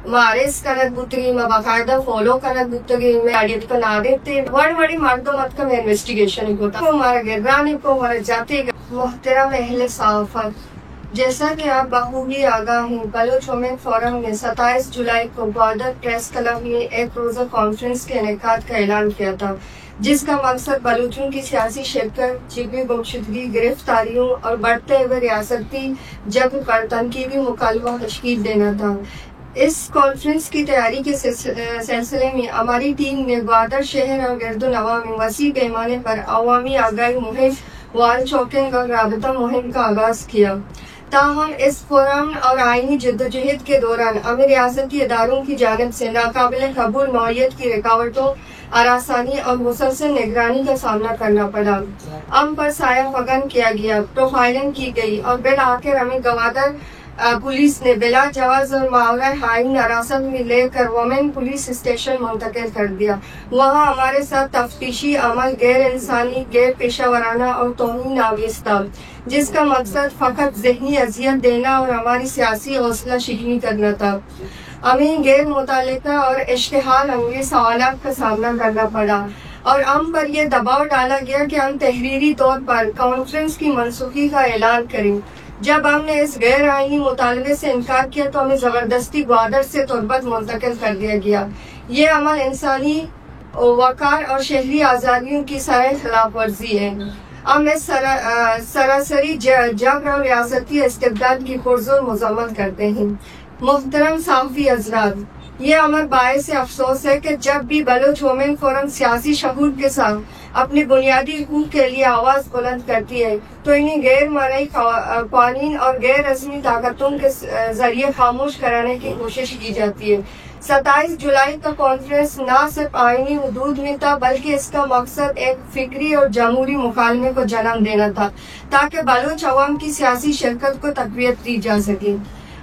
वारिस कनक बुतगी में बाकायदा फॉलो कनक बुतगी में आडियत को ना देते बड़ी बड़ी मर्दों मत का इन्वेस्टिगेशन होता है हमारा गिररानी को हमारे जाते मोहतरम अहले सहाफत, जैसा कि आप बखूबी आगाह हैं, बलोच वुमेन फोरम ने 27 जुलाई को बॉर्डर प्रेस क्लब में एक रोजा कॉन्फ्रेंस के इनेकाद का ऐलान किया था, जिसका मकसद बलूचों की सियासी शिरकत, जिबी गुमशुदगी, गिरफ्तारियों और बढ़ते हुए रियासती जंग पर तनकीदी मुकालमा तश्कील देना था। इस कॉन्फ्रेंस की तैयारी के सिलसिले में हमारी टीम ने ग्वादर शहर और गिरदुनवा में वसी पैमाने पर अवामी आगाही मुहिम, वाल चौकिंग और राबता मुहिम का आगाज किया। ताहम इस फोरम और आईनी जद्दोजहद के दौरान हमें रियासती इदारों की जानिब से नाकाबिल कबूल नौयत की रुकावटों, आरासानी और मुसलसल निगरानी का सामना करना पड़ा। हम पर साया फगन किया गया, प्रोफाइलिंग की गई और बिल आखिर हमें गवादर पुलिस ने बिला जवाज और मावरा हाइन हिरासत में लेकर वुमेन पुलिस स्टेशन मुंतकिल कर दिया। वहाँ हमारे साथ तफ्तीशी अमल गैर इंसानी, गैर पेशा वराना और तौहीन आवेज़ था, जिसका मकसद फकत जहनी अजियत देना और हमारी सियासी हौसला शिकनी करना था। हमें गैर मुतालिका और इश्तिहाल अंगेज सवालात का सामना करना पड़ा और हम पर यह दबाव डाला गया कि हम तहरीरी तौर पर कॉन्फ्रेंस की मनसूखी का ऐलान करें। जब हमने इस गैर आईनी मुतालबे से इनकार किया तो हमें जबरदस्ती ग्वादर से तुर्बत मुंतकिल कर दिया गया। ये अमल इंसानी वकार और शहरी आज़ादियों की सराह खिलाफ वर्जी है। हम इस सरासरी जंग और रियासती इस्तिबदाद की पुरजोर मजम्मत करते हैं। मुहतरम साफ़ी हज़रात, ये अमर बायस अफसोस है कि जब भी बलोच वुमेन फोरम सियासी शऊर के साथ अपनी बुनियादी हुकूक के लिए आवाज बुलंद करती है तो इन्हें गैर मरई कानून और गैर रस्मी ताकतों के जरिए खामोश कराने की कोशिश की जाती है। 27 जुलाई का कॉन्फ्रेंस न सिर्फ आईनी हदूद में था बल्कि इसका मकसद एक फिक्री और जमहूरी मुकालमे को जन्म देना था ताकि बलोच अवाम की सियासी शिरकत को तक़वियत दी जा सके।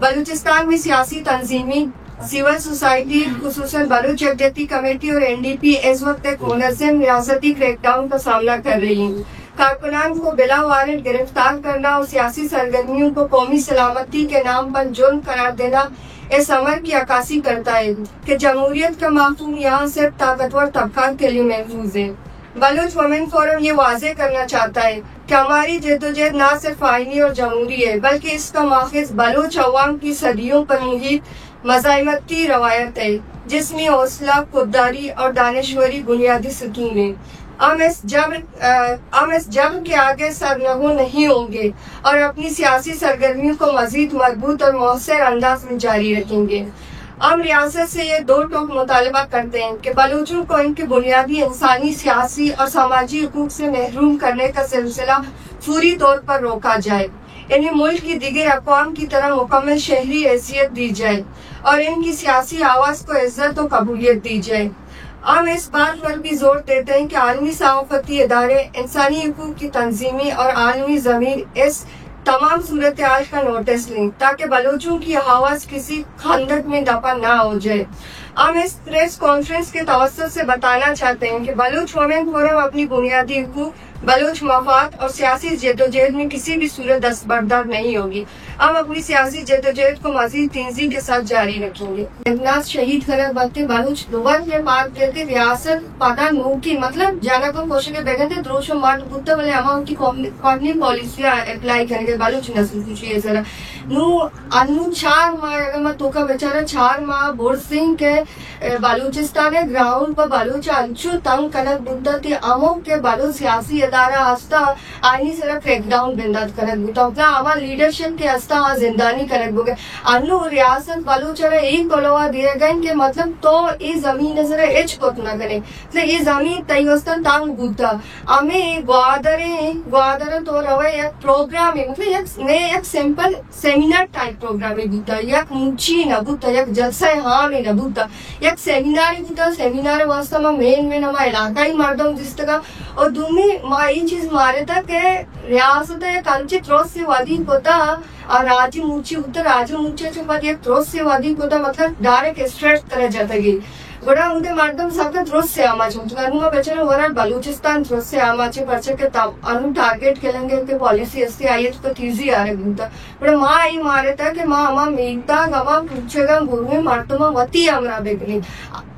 बलूचिस्तान में सियासी तंजीमी, सिविल सोसाइटी, खुसूसन बलूच यकजहती कमेटी और NDP इस वक्त एक मुनज़्ज़म रियासती क्रैकडाउन का सामना कर रही है। कारकुनान को बिला वारंट गिरफ्तार करना और सियासी सरगर्मियों को कौमी सलामती के नाम पर जुर्म करार देना इस अमर की अक्कासी करता है कि जमहूरियत का मफ़हूम यहाँ सिर्फ ताकतवर तबकात के लिए महफूज है। बलूच वुमेन फोरम ये वाज़ेह करना चाहता है कि हमारी जद्दोजहद न सिर्फ आईनी और जमहूरी है बल्कि इसका माखज़ बलूच अवाम की सदियों पर मुहित मज़ाहिमती रवायत है, जिसमें हौसला, खुददारी और दानिश्वरी बुनियादी सतून है। हम इस जंग के आगे सरनगू नहीं होंगे और अपनी सियासी सरगर्मियों को मजीद मजबूत और मौसर अंदाज में जारी रखेंगे। हम रियासत से ये दो टोक मुतालबा करते हैं कि बलूचों को इनके बुनियादी इंसानी, सियासी और समाजी हुकूक से महरूम करने का सिलसिला फौरी तौर पर रोका जाए, इन्हें मुल्क की दीगर अक़वाम की तरह मुकम्मल शहरी हैसियत दी जाए और इनकी सियासी आवाज़ को इज्जत और कबूलियत दी जाए। हम इस बात पर भी जोर देते हैं कि आलमी सहाफ़ती इदारे, इंसानी हुकूक की तंजीमें और आलमी ज़मीर इस तमाम सूरत हाल का नोटिस लें ताकि बलूचों की आवाज़ किसी खंदक में दफन ना हो जाए। हम इस प्रेस कॉन्फ्रेंस के तवज्जुह से बताना चाहते हैं कि बलूच वुमेन फोरम अपनी बुनियादी हुकूक, बलूच मफाद और सियासी जद्दोजहद में किसी भी सूरत दस्तबरदार नहीं होगी। हम अपनी सियासी जद्दोजहद को मजीद तेजी के साथ जारी रखेंगे। इब्नास शहीद खरब वक्त बलूच दुबर के पार करके रियासत पादा नू की मतलब जाना को कोशिश बेगन थे द्रोशो मार्ट बुद्ध वाले अमाउंट की कॉर्नी पॉलिसी अप्लाई करेंगे बलूच नस्ल की जरा नू अनु 4 माह अगर मैं तो का बेचारा 4 माह बोर सिंह के बलूचिस्तान ग्राउंड पर बलूच अंशु तंग कनक बुद्ध थे अमो के बलूच सियासी अदारा हस्ता आईनी सर क्रैकडाउन बिंदात करक बुता अपना आवा लीडरशिप के हस्ता जिंदानी करक बुगे अनु रियासत बलूचरा एक कोलवा दिए गए के मतलब तो ये जमीन नजर एच कोत ना करे मतलब ये जमीन तयस्तन तांग बुता हमें ग्वादरे तो रवे एक प्रोग्राम है मतलब एक सिंपल सेमिनार टाइप प्रोग्राम है बुता एक मुची ना बुता एक जलसा हाँ में ना बुता एक सेमिनार बुता सेमिनार वास्ता में मेन हमारा इलाकाई मर्दों जिस तरह और दूमी ये चीज मारे था कि रियासत एक अंचित रोज से वादी होता और राज्य मुची उत्तर राज्य मुचे एक रोज से वादी होता मतलब डायरेक्ट स्ट्रेट तरह जाता गई बड़ा उनके मर्दम सबका द्रोस से आमा चुन तो अनुमा बेचारे वरल बलूचिस्तान द्रोस से आमा चे परचे के तब अनु टारगेट केलेंगे के पॉलिसी अस्ती आई तो तीजी आ रहे गुंता बड़ा माँ आई मारे था कि माँ अमा मीता गवा पूछेगा बुरुए मर्दमा वती अमरा बेगनी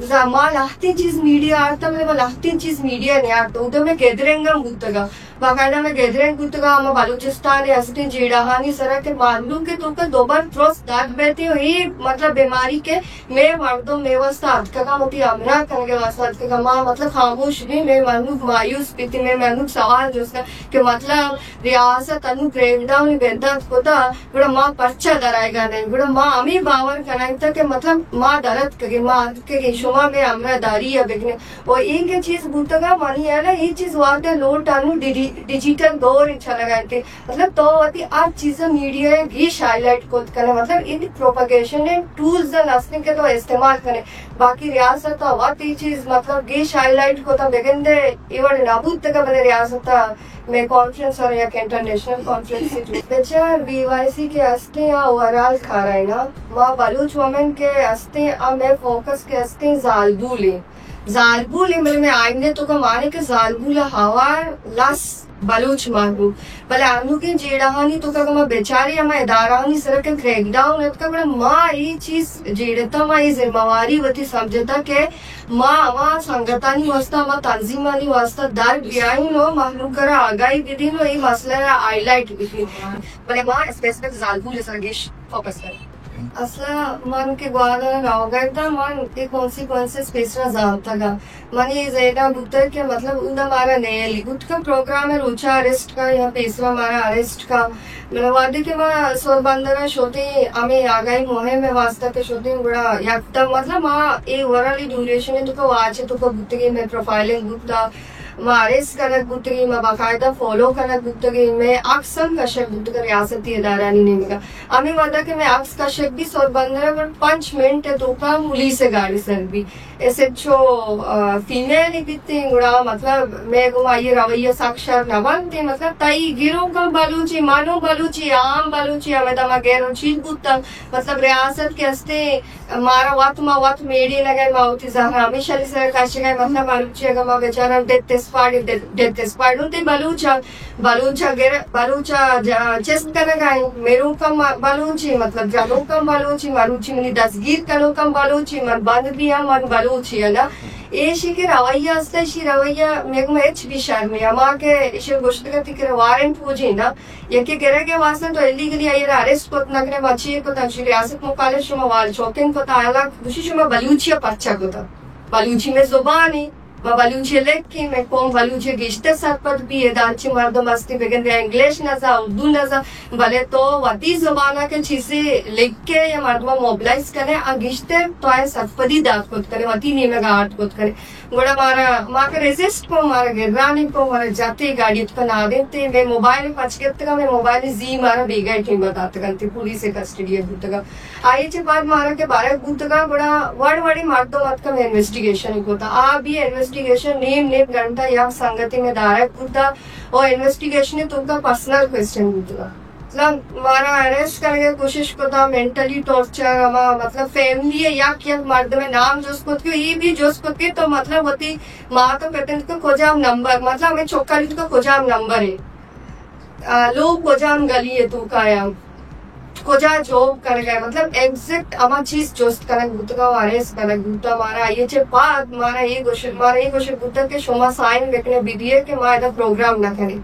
माँ लाखती चीज मीडिया आता मतलब लाखती चीज मीडिया नहीं आता उधर में गैदरिंग गुत्तगा बाकायदा में गैदरिंग गुत्तगा हम बलूचिस्तान या असली जीड़ाहानी सरा के मालूम के तो दो बार ट्रोस दाग बैठे हो ये मतलब बीमारी के मैं मर्दों में वास्ता का होती अमरा करके वास्ता का माँ मतलब खामोश नहीं मैं मालूम मायूस पीती मैं मालूम सवाल जो उसका कि मतलब रियासत अनु ब्रेकडाउन बेंदा होता बड़ा माँ पर्चा डराएगा नहीं बड़ा माँ अमी बावर कराएगा कि मतलब माँ दर्द के माँ के शुमा में अमरा दारी या बिकने और एक चीज बुतगा मानी है ना ये चीज वाते लोट अनु डिजिटल दौर इच्छा लगाते मतलब तो वती आज चीजें मीडिया भी हाईलाइट को करे मतलब इन प्रोपगेशन ने टूल्स नसने के तो इस्तेमाल करे बाकी रियासत वती चीज मतलब गेश हाईलाइट को तो बेगंदे इवन नाबूद तक बने रियासत में कॉन्फ्रेंस और या इंटरनेशनल कॉन्फ्रेंस बेचा बीवाईसी के अस्ते या ओवरऑल खा रहा है ना माँ बलूच वुमेन के अस्ते मैं फोकस के अस्ते जालबूले मतलब मैं आईने तो का मारे के जालबूला हवार लास बलूच मारू भले आनु के जेड़ाहानी तो का मैं बेचारी हम इदारानी सर के क्रैकडाउन है तो का बड़ा माँ ये चीज जेड़ता माँ ये जिम्मेवारी वती समझता के माँ माँ संगतानी वास्ता माँ तंजीमानी वास्ता दर बियाई नो मालूम करा आगाई विधि नो ये मसला हाईलाइट विधि भले माँ स्पेसिफिक जालबूले सर गेश फोकस कर असला मन के ग्वादा गावगरता मन के कॉन्सिक्वेंसेस पेसरा जानता गा मन ये जेडा बुतर के मतलब उन्दा मारा नया लिखुट का प्रोग्राम है रोचा अरेस्ट का यहाँ पेसरा मारा अरेस्ट का मतलब वादे के माँ सोरबंदरा शोते हमें आगाई मोहे में वास्ता के शोते बड़ा याक्ता मतलब माँ ये वराली ड्यूरेशन है तो को वाचे तो को बुतगी में प्रोफाइलिंग बुता वारिस कनक बुतगी में बाकायदा फॉलो कनक बुतगी में अक्सर कशक बुतगी रियासती इदारानी नहीं मिला हमें वादा कि मैं अक्स कशक भी सोरबंदरा पर 5 मिनट है तो का मुली से गाड़ी सर भी ऐसे जो फीमेल ही बीतती गुड़ा मतलब मैं गुमा ये रवैया साक्षर न बनती मतलब ताई गिरो का बलूची मानो बलूची आम बलूची हमें दमा गैर चीज बुता मतलब रियासत के हस्ते मारा वत मेडी लगे माउती जहाँ हमेशा सर काशिका मतलब बलूची अगर माँ बेचारा डेथ उनते बलूचा चेस्ट करेगा मेरू कम बलूची मतलब जानो कम बलूची मारूची मनी दसगीर कनो कम बलूची मन बंद भी है मन बलूची है ना ये शिके रवैया असते शी रवैया मेरे में एच भी शर्म है माँ के इसे गुश्त करती के वारंट पूछी ना ये के गिरे के वास्ते तो इलीगली आये अरेस्ट को नगरे मची को तंग रियासत मुकाले शुमा वाल चौकिंग को ताला दूसरी शुमा बलूचिया पच्चा को था बलूची में जुबानी बलूची लेकिन मैं कौन बलूची गिश्ते सरपत भी है दांची मर्द मस्ती बेगन इंग्लिश नजा उर्दू नजा भले तो वती जुबाना के चीजें लिख के या मर्दमा मोबिलाइज करे अगिश्ते तो आए सरपदी दात खुद करे वती नहीं में गाट खुद करे गुड़ा मारा माँ के रेजिस्ट को मारा गिरानी को मारा जाते गाड़ी तो ना देते मैं मोबाइल पचकेत का मैं मोबाइल जी मारा बेगाई टीम बताते करती पुलिस से कस्टडी है बुतगा आई चे बाद मारा के बारे बुतगा बड़ा वड़ी मर्दों मत का इन्वेस्टिगेशन होता आप भी इन्वेस्टिगेशन नेम घंटा या संगति में दायरा होता और इन्वेस्टिगेशन तुमका पर्सनल क्वेश्चन होता मतलब मारा अरेस्ट करने की कोशिश को था मेंटली टॉर्चर मतलब फैमिली है या क्या मर्द में नाम जोस्को ये भी जोस्को के तो मतलब होती माँ तो कहते हैं इसको खोजाम नंबर मतलब हमें चौका को खोजाम नंबर है लोग खोजाम गली है तू काया खोजा जॉब कर गए मतलब एग्जैक्ट अमा चीज जोस्त करक बुतगा अरेस्ट करक बुता मारा ये चे बाद मारा ये क्वेश्चन बुता के शोमा साइन देखने बीडीए के मारा प्रोग्राम ना करे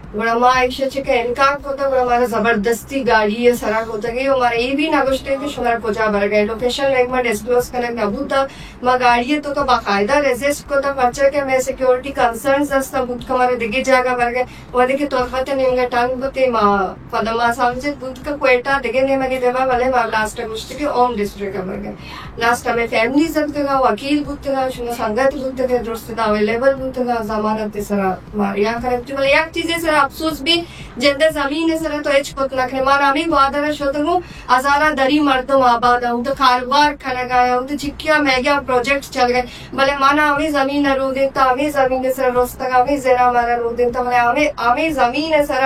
बड़ा माँ एक के इनकार होता बड़ा हमारा जबरदस्ती गाड़ी है सड़क होता गई हमारा ये भी नागोस्टे के शुमार कोचा भर गए लोकेशन एक बार डिस्क्लोज करने ना भूता माँ गाड़ी है तो का बाकायदा रेजिस्ट को तो बच्चा के मैं सिक्योरिटी कंसर्न्स दस्ता बुत का हमारे दिगे जागा भर गए वो देखिए तो पता नहीं होंगे टांग बते माँ पदमा समझे बुत का क्वेटा दिगे नहीं मगे देवा वाले माँ लास्ट मुश्किल के ओम डिस्ट्रिक्ट भर गए लास्ट में फैमिली सब का वकील बुत का शुमा संगत बुत के दोस्त अवेलेबल बुत का जमानत सरा मार या करेक्ट वाले एक चीजें सर अफसोस भी जिंदे जमीन है सर तो एच पत नखरे मारा मी बादर शोतगु हजारा दरी मर्दों आबाद हूं तो खारवार खड़ा गया हूं तो चिक्किया मेगा प्रोजेक्ट चल गए भले माना हमें जमीन रो देता हमें जमीन सर रोस्तगा हमें जरा मारा रो देता भले हमें जमीन है सर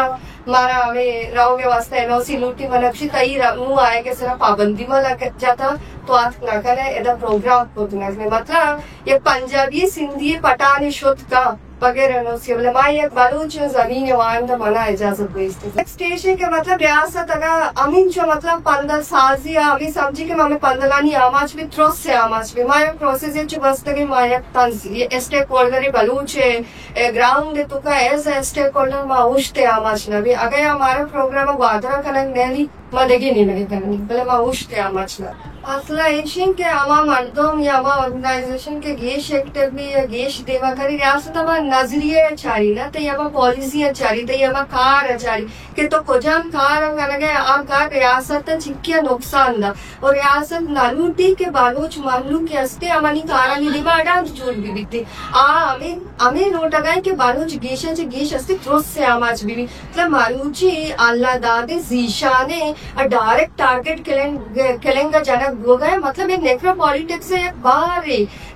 मारा हमें रहोगे वास्ते एनओसी लूटी मनक्षी तई मु आए के सिर्फ पाबंदी में लग जाता तो आज ना करे इधर प्रोग्राम होता है मतलब ये पंजाबी सिंधी पठानी शुद्ध का वगैरह नोसी मतलब माँ ये बलूच जमीन वायम तो मना इजाजत बेचते स्टेशन के मतलब रियासत अगर अमीन जो मतलब 15 साजी अमी समझी के मामे 15 नहीं आमाज भी थ्रोस से आमाज भी माया प्रोसेस ये जो बस तक माया तंज ये स्टेक होल्डर बलूच ग्राउंड तो का ऐसा स्टेक होल्डर माँ उष्टे आमाज ना भी अगर हमारा प्रोग्राम वादरा कनेक्ट नहीं मदेगी नहीं लगे करनी पहले माँ उष्टे आमाज ना असला एशियन के आमा मर्दों या आमा ऑर्गेनाइजेशन के गेश एक्टिवली या गेश देवा करी रियासत आमा नजरिए अचारी ना तो यामा पॉलिसी अचारी तो यामा कार अचारी के तो कुजाम कार हम कहने गए आ कार रियासत चिक्किया नुकसान दा और रियासत नालूटी के बालूच मामलू के अस्ते अमानी कारा की डिमांड जोड़ भी बिकती हमें नोट लगाए के बालूच गेशा चे गेश अस्ते त्रोस से आमाज भी मतलब मालूची अल्लाह दादे जीशाने डायरेक्ट टारगेट किलेंगा जनक हो गए मतलब ये नेक्रोपॉलिटिक्स से एक बाहर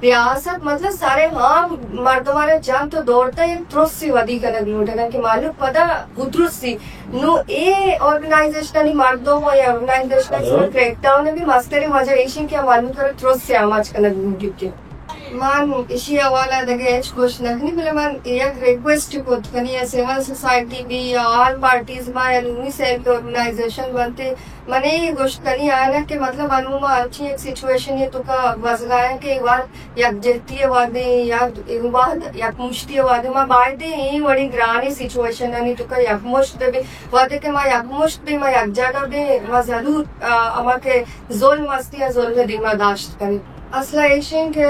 रियासत मतलब सारे हाँ मर्द हमारे जान तो दौड़ता है त्रुस्सी वधी कनक लूटेगा कि मालूम पता उतरुस्सी नो ए ऑर्गेनाइजेशन मर्दों को या ऑर्गेनाइजेशन क्रैकडाउन ने भी मस्तेरी वजह एशियन के मालूम करे त्रुस्सी आवाज कनक लूटी मान इसी हवाला दगे एच कुछ नखनी पहले मान एक रिक्वेस्ट को कनी है सिविल सोसाइटी भी ऑल पार्टीज में अलूमी सेल्फ ऑर्गेनाइजेशन बनते मने ये गोश्त कनी आया ना कि मतलब अनुमा अच्छी एक सिचुएशन ये तो का वजगाया के एक बार एक जेती वादे या एक बार एक मुश्ती वादे में बायदे ये बड़ी ग्रानी सिचुएशन है नहीं तो का एक मुश्त भी वादे के माँ एक मुश्त भी माँ एक जगह भी माँ जरूर अमा के जोल मस्ती या जोल में दिमाग दाश्त करें असला एशियन के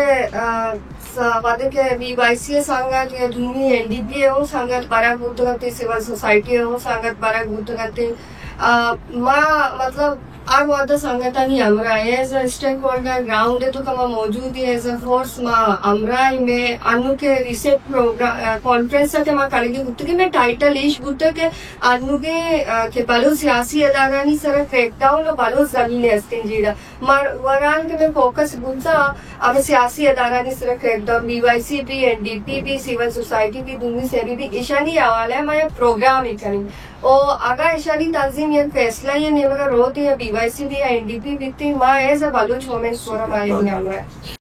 वादे के बीवाईसी संगत या दुनी एनडीपी हो संगत बारा गुट करते सिविल सोसाइटी हो संगत बारा गुट करते माँ मतलब आग वादा संगठन हमरा as a stakeholder ground है तो कमा मौजूद है एज अ फोर्स माँ हमरा में अनु के रिसेट प्रोग्राम कॉन्फ्रेंस के माँ करेगी गुट्टे के मैं टाइटल इश गुट्टे के अनु के बालो सियासी अदारानी सर क्रैकडाउन और बालो जमीन अस्तिन जीड़ा मर वरान के मैं फोकस गुट्टा अब सियासी अदारानी सर क्रैकडाउन बीवाईसी भी एनडीपी भी सिविल सोसाइटी भी दुनिया से भी ईशानी हवाला है मैं प्रोग्राम ही करेंगे और अगर ईशानी तंजीम ये फैसला ये नहीं अगर रोती है बीवाईसी भी या एनडीपी भी थी माँ ऐसा बालूच वोमेन फोरम आए हुए हैं